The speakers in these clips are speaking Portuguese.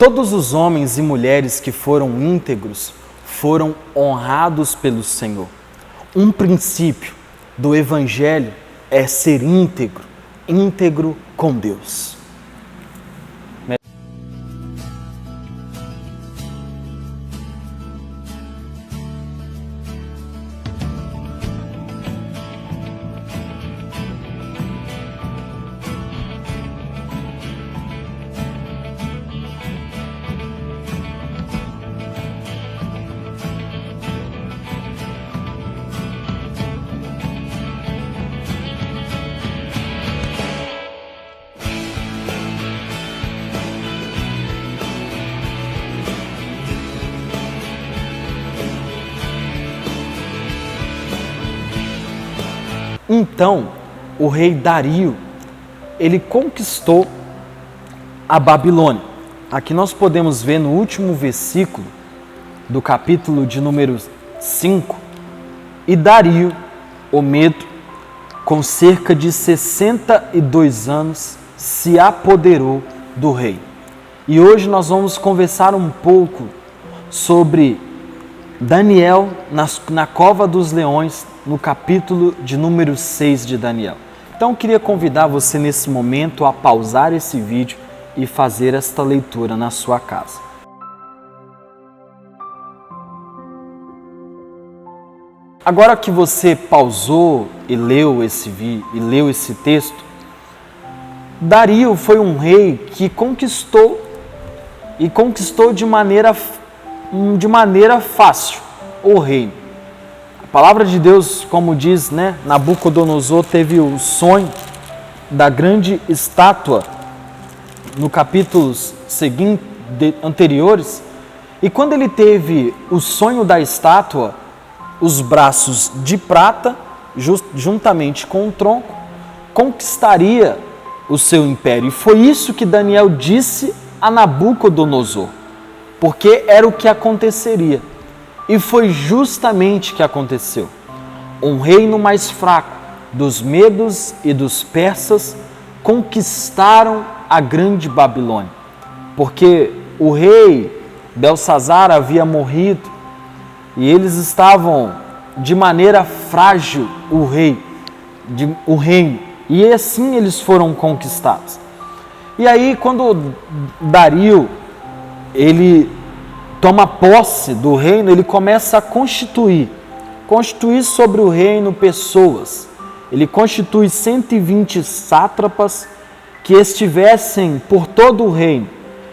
todos os homens e mulheres que foram íntegros foram honrados pelo Senhor. Um princípio do Evangelho é ser íntegro, íntegro com Deus. Então, o rei Dario, ele conquistou a Babilônia. Aqui nós podemos ver no último versículo do capítulo de número 5, e Dario, o Medo, com cerca de 62 anos, se apoderou do rei. E hoje nós vamos conversar um pouco sobre Daniel na cova dos leões, no capítulo de número 6 de Daniel. Então eu queria convidar você nesse momento a pausar esse vídeo e fazer esta leitura na sua casa. Agora que você pausou e leu esse texto, Dario foi um rei que conquistou de maneira fácil o reino. A palavra de Deus, como diz, Nabucodonosor teve o sonho da grande estátua no capítulos anteriores, e quando ele teve o sonho da estátua, os braços de prata, juntamente com o tronco, conquistaria o seu império. E foi isso que Daniel disse a Nabucodonosor, porque era o que aconteceria. E foi justamente o que aconteceu. Um reino mais fraco dos medos e dos persas conquistaram a grande Babilônia, porque o rei Belsazar havia morrido e eles estavam de maneira frágil o reino, e assim eles foram conquistados. E aí quando Dario ele toma posse do reino, ele começa a constituir sobre o reino pessoas. Ele constitui 120 sátrapas que estivessem por todo o reino.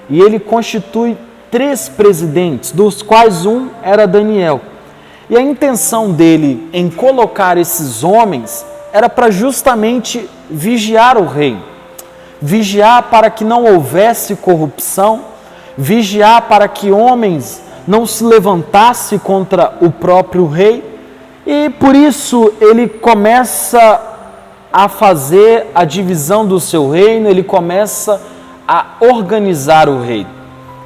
E ele constitui 3 presidentes, dos quais um era Daniel. E a intenção dele em colocar esses homens era para justamente vigiar o reino. Vigiar para que não houvesse corrupção, vigiar para que homens não se levantassem contra o próprio rei, e por isso ele começa a fazer a divisão do seu reino, ele começa a organizar o reino.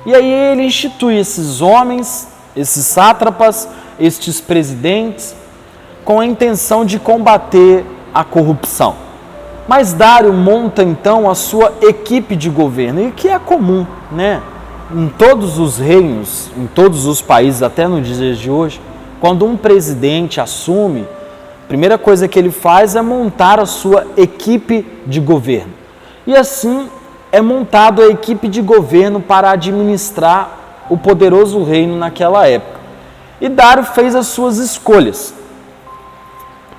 E aí ele institui esses homens, esses sátrapas, estes presidentes, com a intenção de combater a corrupção. Mas Dário monta então a sua equipe de governo, e que é comum, em todos os reinos, em todos os países, até nos dias de hoje, quando um presidente assume, a primeira coisa que ele faz é montar a sua equipe de governo. E assim é montado a equipe de governo para administrar o poderoso reino naquela época. E Dário fez as suas escolhas.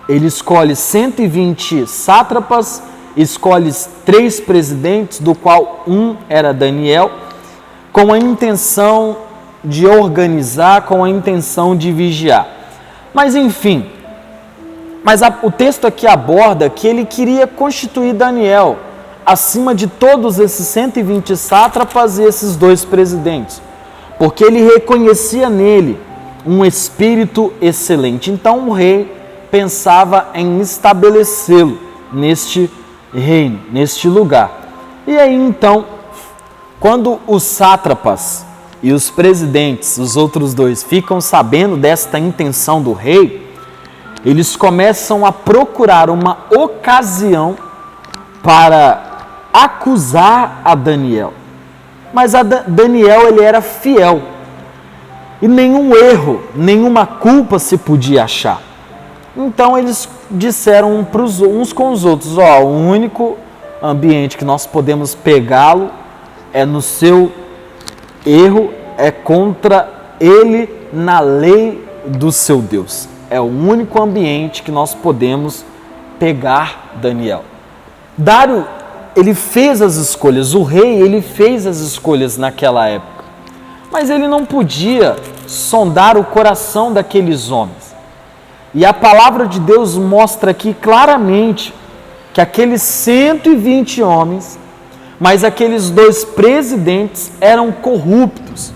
Ele escolhe 120 sátrapas, escolhe 3 presidentes, do qual um era Daniel, com a intenção de organizar, com a intenção de vigiar. Mas enfim, o texto aqui aborda que ele queria constituir Daniel acima de todos esses 120 sátrapas e esses 2 presidentes, porque ele reconhecia nele um espírito excelente. Então o rei pensava em estabelecê-lo neste reino, neste lugar. E aí então, quando os sátrapas e os presidentes, os outros 2, ficam sabendo desta intenção do rei, eles começam a procurar uma ocasião para acusar a Daniel. Mas Daniel, ele era fiel. E nenhum erro, nenhuma culpa se podia achar. Então eles disseram uns com os outros, o único ambiente que nós podemos pegá-lo é no seu erro, é contra ele na lei do seu Deus. É o único ambiente que nós podemos pegar Daniel. Dário, ele fez as escolhas, o rei, ele fez as escolhas naquela época. Mas ele não podia sondar o coração daqueles homens. E a palavra de Deus mostra aqui claramente que aqueles 120 homens, mas aqueles 2 presidentes eram corruptos,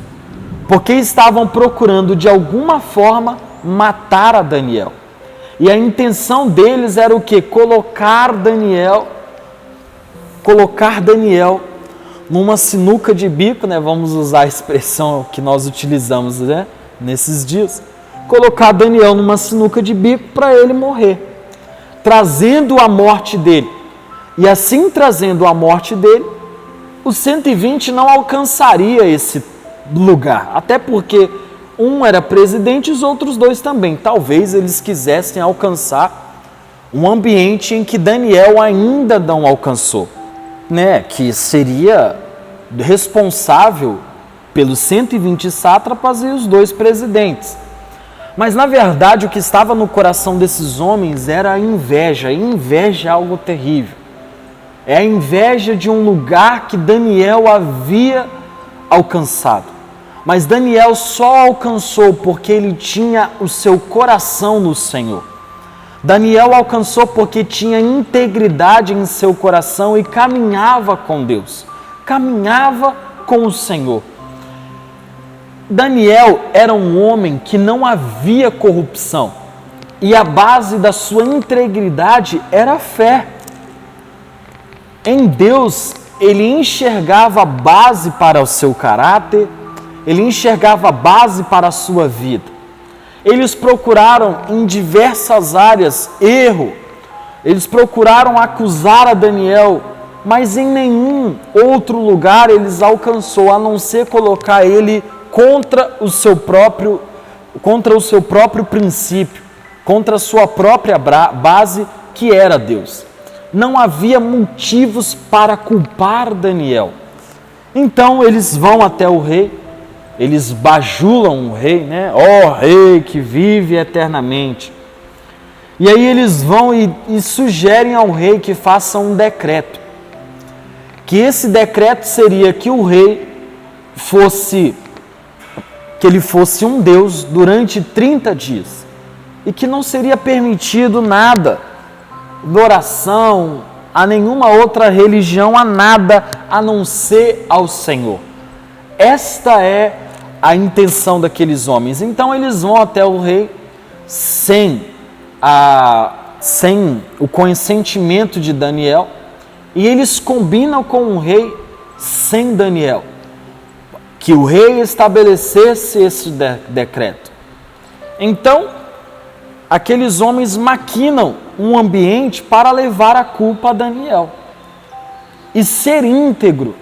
porque estavam procurando de alguma forma matar a Daniel. E a intenção deles era o quê? Colocar Daniel numa sinuca de bico, né? Vamos usar a expressão que nós utilizamos, né? Nesses dias. Colocar Daniel numa sinuca de bico para ele morrer, trazendo a morte dele. E assim, trazendo a morte dele, os 120 não alcançaria esse lugar, até porque um era presidente e os outros 2 também. Talvez eles quisessem alcançar um ambiente em que Daniel ainda não alcançou, né? Que seria responsável pelos 120 sátrapas e os 2 presidentes. Mas, na verdade, o que estava no coração desses homens era a inveja. E inveja é algo terrível. É a inveja de um lugar que Daniel havia alcançado. Mas Daniel só alcançou porque ele tinha o seu coração no Senhor. Daniel alcançou porque tinha integridade em seu coração e caminhava com Deus. Caminhava com o Senhor. Daniel era um homem que não havia corrupção. E a base da sua integridade era a fé. Em Deus, ele enxergava a base para o seu caráter, ele enxergava a base para a sua vida. Eles procuraram em diversas áreas erro, eles procuraram acusar a Daniel, mas em nenhum outro lugar eles alcançou, a não ser colocar ele contra o seu próprio princípio, contra a sua própria base, que era Deus. Não havia motivos para culpar Daniel. Então eles vão até o rei, eles bajulam o rei, né? Ó rei que vive eternamente. E aí eles vão e sugerem ao rei que faça um decreto. Que esse decreto seria que o rei fosse um Deus durante 30 dias. E que não seria permitido nada, adoração a nenhuma outra religião, a nada a não ser ao Senhor. Esta é a intenção daqueles homens. Então eles vão até o rei sem o consentimento de Daniel, e eles combinam com o rei sem Daniel, que o rei estabelecesse esse decreto. Então, aqueles homens maquinam um ambiente para levar a culpa a Daniel. E ser íntegro,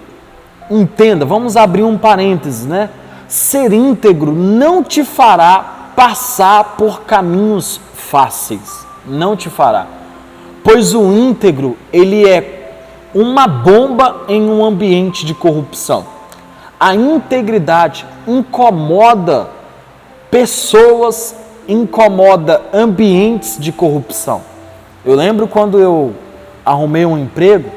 entenda, vamos abrir um parênteses, né? Ser íntegro não te fará passar por caminhos fáceis, não te fará. Pois o íntegro, ele é uma bomba em um ambiente de corrupção. A integridade incomoda pessoas, incomoda ambientes de corrupção. Eu lembro quando eu arrumei um emprego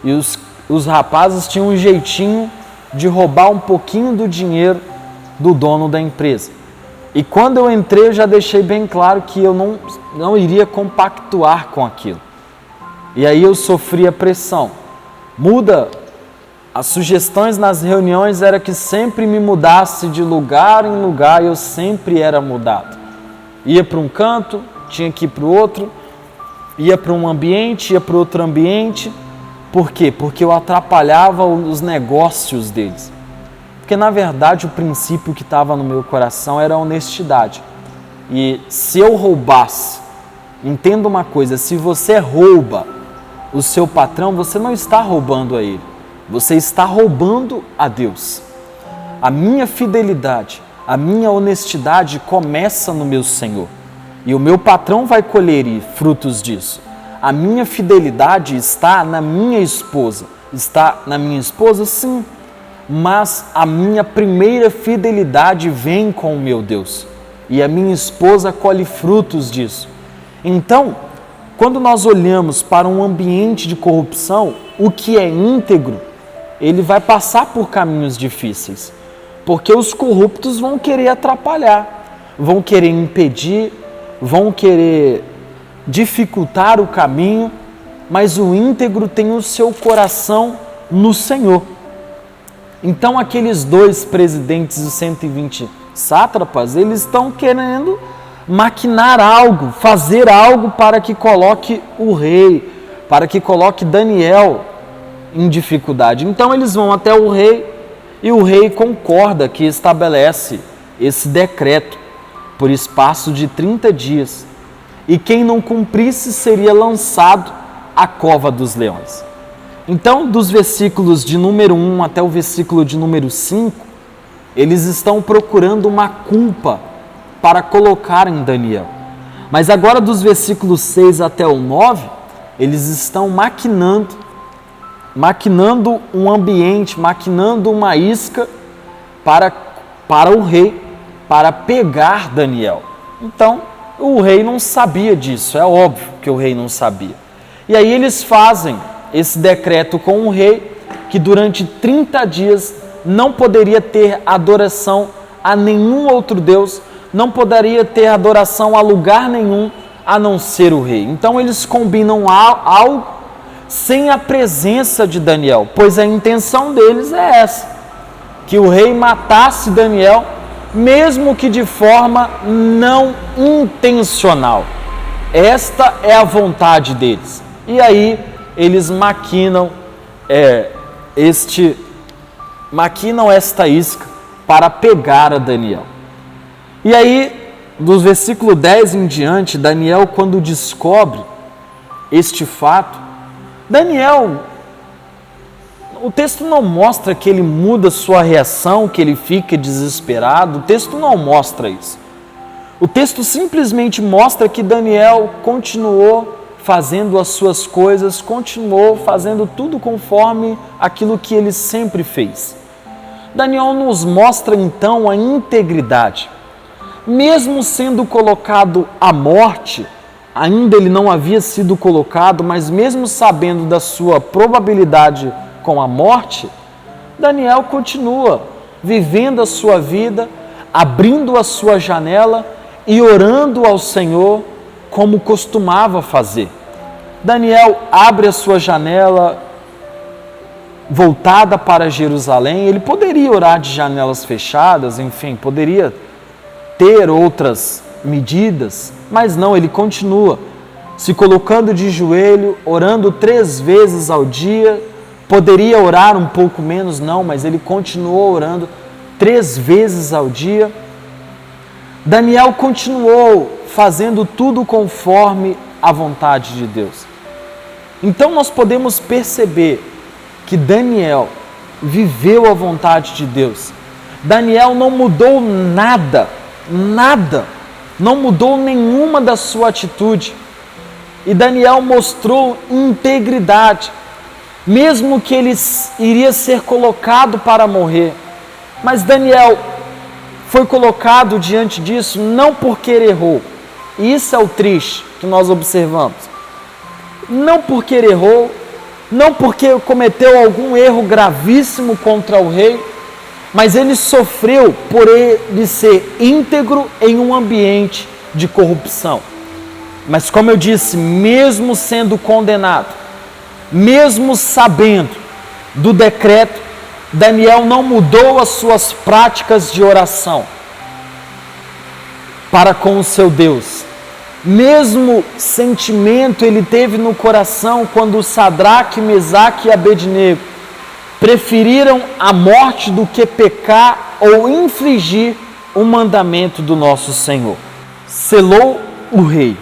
e os rapazes tinham um jeitinho de roubar um pouquinho do dinheiro do dono da empresa. E quando eu entrei, eu já deixei bem claro que eu não iria compactuar com aquilo. E aí eu sofria pressão. As sugestões nas reuniões era que sempre me mudasse de lugar em lugar, e eu sempre era mudado. Ia para um canto, tinha que ir para o outro, ia para um ambiente, ia para outro ambiente. Por quê? Porque eu atrapalhava os negócios deles. Porque, na verdade, o princípio que estava no meu coração era a honestidade. E se eu roubasse, entenda uma coisa, se você rouba o seu patrão, você não está roubando a ele. Você está roubando a Deus. A minha fidelidade, a minha honestidade começa no meu Senhor. E o meu patrão vai colher frutos disso. A minha fidelidade está na minha esposa. Está na minha esposa, sim. Mas a minha primeira fidelidade vem com o meu Deus. E a minha esposa colhe frutos disso. Então, quando nós olhamos para um ambiente de corrupção, o que é íntegro, ele vai passar por caminhos difíceis. Porque os corruptos vão querer atrapalhar, vão querer impedir, vão querer dificultar o caminho, mas o íntegro tem o seu coração no Senhor. Então aqueles 2 presidentes e 120 sátrapas, eles estão querendo maquinar algo, fazer algo para que coloque o rei, para que coloque Daniel em dificuldade. Então eles vão até o rei e o rei concorda que estabelece esse decreto por espaço de 30 dias. E quem não cumprisse seria lançado à cova dos leões. Então, dos versículos de número 1 até o versículo de número 5, eles estão procurando uma culpa para colocar em Daniel. Mas agora, dos versículos 6 até o 9, eles estão maquinando um ambiente, maquinando uma isca para o rei, para pegar Daniel. Então, o rei não sabia disso, é óbvio que o rei não sabia. E aí eles fazem esse decreto com o rei, que durante 30 dias não poderia ter adoração a nenhum outro Deus, não poderia ter adoração a lugar nenhum, a não ser o rei. Então eles combinam algo sem a presença de Daniel, pois a intenção deles é essa, que o rei matasse Daniel, mesmo que de forma não intencional. Esta é a vontade deles. E aí eles maquinam esta isca para pegar a Daniel. E aí, do versículo 10 em diante, Daniel, quando descobre este fato, o texto não mostra que ele muda sua reação, que ele fica desesperado, o texto não mostra isso. O texto simplesmente mostra que Daniel continuou fazendo as suas coisas, continuou fazendo tudo conforme aquilo que ele sempre fez. Daniel nos mostra então a integridade. Mesmo sendo colocado à morte, ainda ele não havia sido colocado, mas mesmo sabendo da sua probabilidade com a morte, Daniel continua vivendo a sua vida, abrindo a sua janela e orando ao Senhor como costumava fazer. Daniel abre a sua janela voltada para Jerusalém. Ele poderia orar de janelas fechadas, enfim, poderia ter outras medidas, mas não, ele continua se colocando de joelho, orando 3 vezes ao dia. Poderia orar um pouco menos, não, mas ele continuou orando 3 vezes ao dia. Daniel continuou fazendo tudo conforme a vontade de Deus. Então nós podemos perceber que Daniel viveu a vontade de Deus. Daniel não mudou nada, não mudou nenhuma da sua atitude. E Daniel mostrou integridade, mesmo que ele iria ser colocado para morrer. Mas Daniel foi colocado diante disso não porque ele errou. E isso é o triste que nós observamos. Não porque ele errou, não porque cometeu algum erro gravíssimo contra o rei, mas ele sofreu por ele ser íntegro em um ambiente de corrupção. Mas como eu disse, mesmo sendo condenado, mesmo sabendo do decreto, Daniel não mudou as suas práticas de oração para com o seu Deus. Mesmo sentimento ele teve no coração quando Sadraque, Mesaque e Abednego preferiram a morte do que pecar ou infringir o mandamento do nosso Senhor. Selou o rei.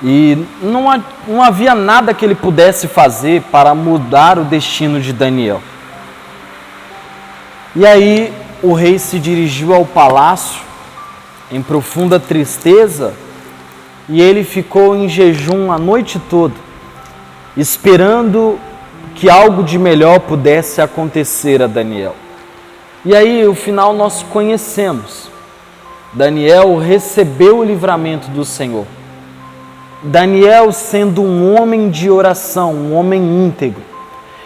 E não havia nada que ele pudesse fazer para mudar o destino de Daniel. E aí o rei se dirigiu ao palácio em profunda tristeza e ele ficou em jejum a noite toda, esperando que algo de melhor pudesse acontecer a Daniel. E aí o final nós conhecemos. Daniel recebeu o livramento do Senhor. Daniel, sendo um homem de oração, um homem íntegro,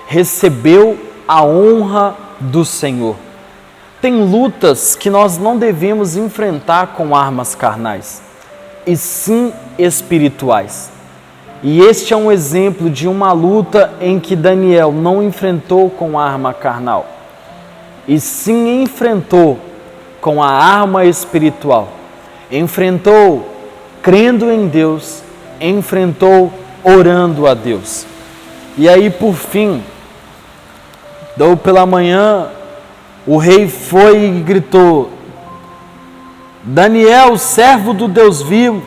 recebeu a honra do Senhor. Tem lutas que nós não devemos enfrentar com armas carnais, e sim espirituais. E este é um exemplo de uma luta em que Daniel não enfrentou com arma carnal, e sim enfrentou com a arma espiritual. Enfrentou crendo em Deus, enfrentou orando a Deus. E aí, por fim, pela manhã, o rei foi e gritou: Daniel, servo do Deus vivo,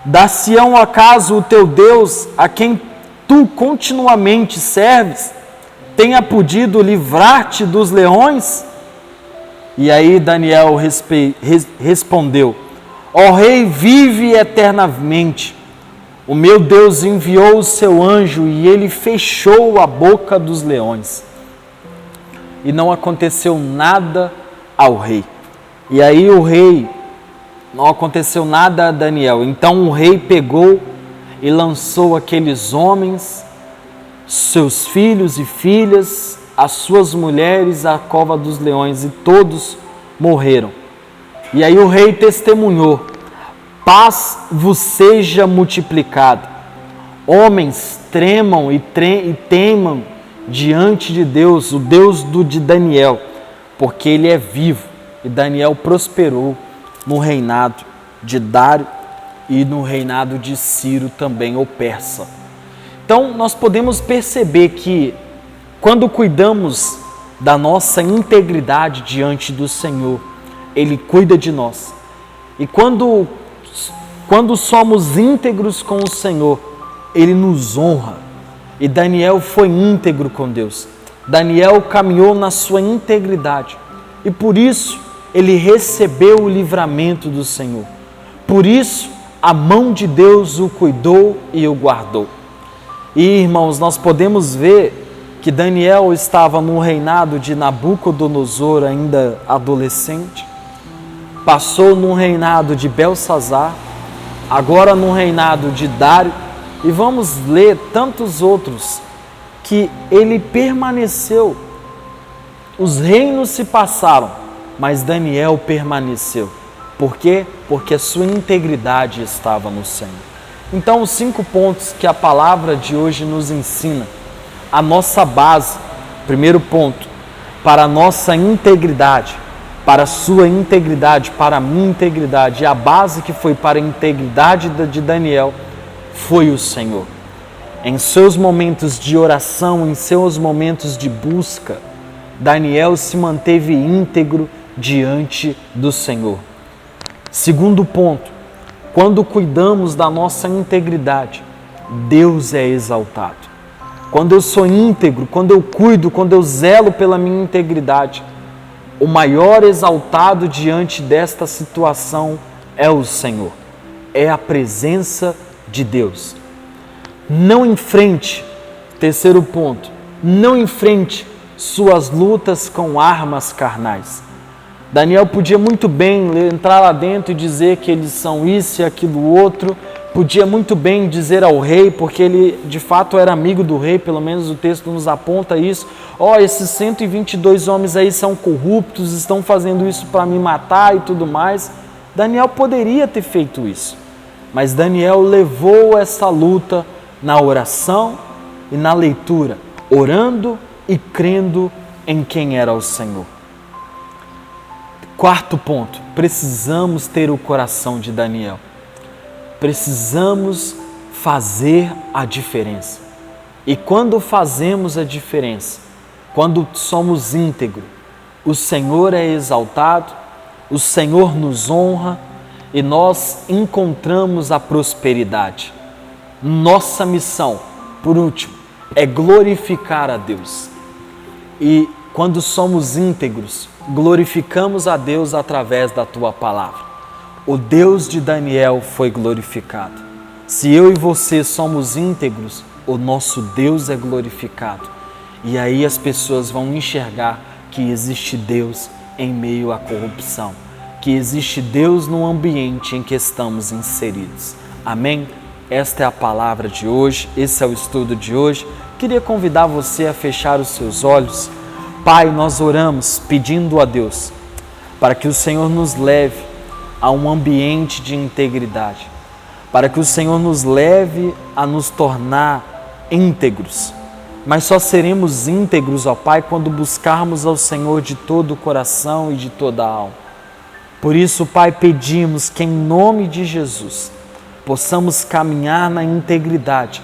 dar-se-ão acaso o teu Deus, a quem tu continuamente serves, tenha podido livrar-te dos leões? E aí Daniel respondeu: ó rei, vive eternamente. O meu Deus enviou o seu anjo e ele fechou a boca dos leões. E não aconteceu nada ao rei. E aí não aconteceu nada a Daniel. Então o rei pegou e lançou aqueles homens, seus filhos e filhas, as suas mulheres à cova dos leões, e todos morreram. E aí o rei testemunhou: paz vos seja multiplicada. Homens, tremam e temam diante de Deus, o Deus de Daniel, porque ele é vivo. E Daniel prosperou no reinado de Dário e no reinado de Ciro também, o persa. Então nós podemos perceber que quando cuidamos da nossa integridade diante do Senhor, Ele cuida de nós. E quando somos íntegros com o Senhor, Ele nos honra. E Daniel foi íntegro com Deus. Daniel caminhou na sua integridade. E por isso ele recebeu o livramento do Senhor. Por isso a mão de Deus o cuidou e o guardou. E irmãos, nós podemos ver que Daniel estava no reinado de Nabucodonosor, ainda adolescente. Passou no reinado de Belsazar, agora no reinado de Dário, e vamos ler tantos outros que ele permaneceu. Os reinos se passaram, mas Daniel permaneceu. Por quê? Porque a sua integridade estava no Senhor. Então, os 5 pontos que a palavra de hoje nos ensina, a nossa base, primeiro ponto, para a nossa integridade, para a sua integridade, para a minha integridade, e a base que foi para a integridade de Daniel foi o Senhor. Em seus momentos de oração, em seus momentos de busca, Daniel se manteve íntegro diante do Senhor. Segundo ponto, quando cuidamos da nossa integridade, Deus é exaltado. Quando eu sou íntegro, quando eu cuido, quando eu zelo pela minha integridade, o maior exaltado diante desta situação é o Senhor, é a presença de Deus. Não enfrente, terceiro ponto, não enfrente suas lutas com armas carnais. Daniel podia muito bem entrar lá dentro e dizer que eles são isso e aquilo outro, podia muito bem dizer ao rei, porque ele de fato era amigo do rei, pelo menos o texto nos aponta isso: esses 122 homens aí são corruptos, estão fazendo isso para me matar e tudo mais. Daniel poderia ter feito isso, mas Daniel levou essa luta na oração e na leitura, orando e crendo em quem era o Senhor. Quarto ponto, precisamos ter o coração de Daniel. Precisamos fazer a diferença. E quando fazemos a diferença, quando somos íntegros, o Senhor é exaltado, o Senhor nos honra e nós encontramos a prosperidade. Nossa missão, por último, é glorificar a Deus. E quando somos íntegros, glorificamos a Deus através da tua palavra. O Deus de Daniel foi glorificado. Se eu e você somos íntegros, o nosso Deus é glorificado. E aí as pessoas vão enxergar que existe Deus em meio à corrupção, que existe Deus no ambiente em que estamos inseridos. Amém? Esta é a palavra de hoje, esse é o estudo de hoje. Queria convidar você a fechar os seus olhos. Pai, nós oramos pedindo a Deus para que o Senhor nos leve a um ambiente de integridade, para que o Senhor nos leve a nos tornar íntegros. Mas só seremos íntegros, ó Pai, quando buscarmos ao Senhor de todo o coração e de toda a alma. Por isso, Pai, pedimos que em nome de Jesus possamos caminhar na integridade,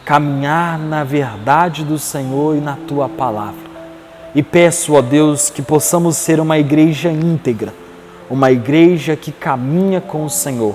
caminhar na verdade do Senhor e na Tua palavra. E peço, ó Deus, que possamos ser uma igreja íntegra, uma igreja que caminha com o Senhor,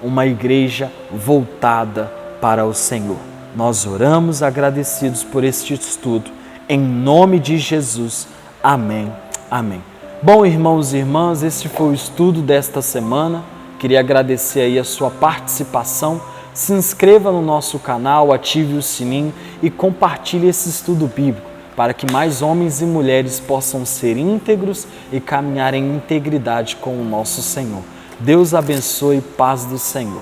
uma igreja voltada para o Senhor. Nós oramos agradecidos por este estudo, em nome de Jesus. Amém. Amém. Bom, irmãos e irmãs, este foi o estudo desta semana. Queria agradecer aí a sua participação. Se inscreva no nosso canal, ative o sininho e compartilhe esse estudo bíblico para que mais homens e mulheres possam ser íntegros e caminhar em integridade com o nosso Senhor. Deus abençoe, paz do Senhor.